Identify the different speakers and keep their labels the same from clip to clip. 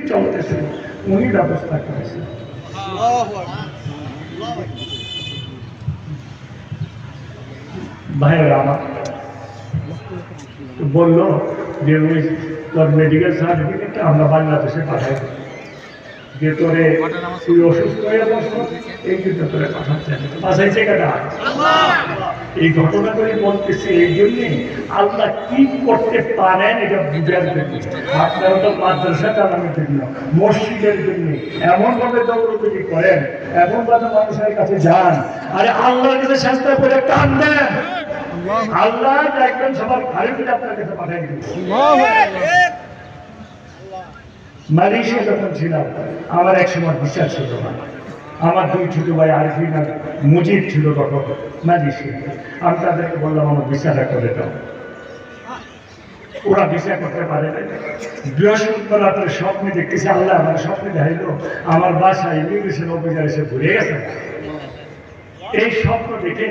Speaker 1: চলতেছে উনি ব্যবস্থা করেছেন। ভাইয়েরা আমার বললো যে ওই তোর মেডিকেল সার্টিফিকেটটা আমরা বাংলাদেশে পাঠাই, যে তোরে তুই অসুস্থ হয়ে বসো এই জন্য তোরে পাঠাচ্ছে, বাসাইছে কেটা। এই ঘটনাগুলি বলতেছি এই জন্যে আল্লাহ কি করতে পারেন এটা বুঝার জন্য। আপনারা তো মাদ্রাসা চালানোর জন্য, মসজিদের জন্য এমনভাবে দৌড়দৌড়ি করেন, এমনভাবে মানুষের কাছে যান, আরে আল্লাহর কাছে চেষ্টা করে কান দেন, আল্লাহ একজন সবার ঘরে ফিরে আপনার কাছে পাঠাই দিচ্ছে। মালয়েশিয়া যখন ছিলাম আমার এক সময় ভিসা ছিল না, আমার দুই ছোট ভাই আরিফিন আর মুজিব ছিল তখন মালয়েশিয়া। আমি তাদেরকে বললাম আমার ভিসাটা করে দাও, ওরা ভিসা করতে পারে না। বৃহস্পতিবার রাত্রে স্বপ্নে দেখতেছি, আল্লাহ আমার স্বপ্নে দেখাইল আমার বাসায় ইমিগ্রেশন অফিসার এসে ঘুরে গেছে। এই স্বপ্ন দেখে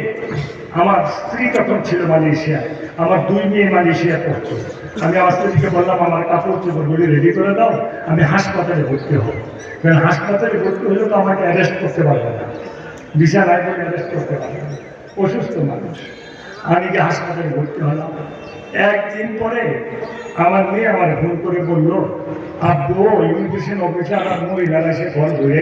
Speaker 1: আমার স্ত্রী তখন ছিল মালয়েশিয়া, আমার দুই মেয়ে মালয়েশিয়া পড়তো। আমি আমার স্ত্রীকে বললাম আমার কাপড় চোপড়গুলি রেডি করে দাও, আমি হাসপাতালে ভর্তি হব। কারণ হাসপাতালে ভর্তি হলে তো আমাকে অ্যারেস্ট করতে পারবে না, ভিসা নাই বলে অ্যারেস্ট করতে পারবে না, অসুস্থ মানুষ। আমি গিয়ে হাসপাতালে ভর্তি হলাম। একদিন পরে আমার মেয়ে আমার ফোন করে বললো, আব্বু ইমিগ্রেশন অফিসে আমার মহিলারা সে ঘর ঘুরে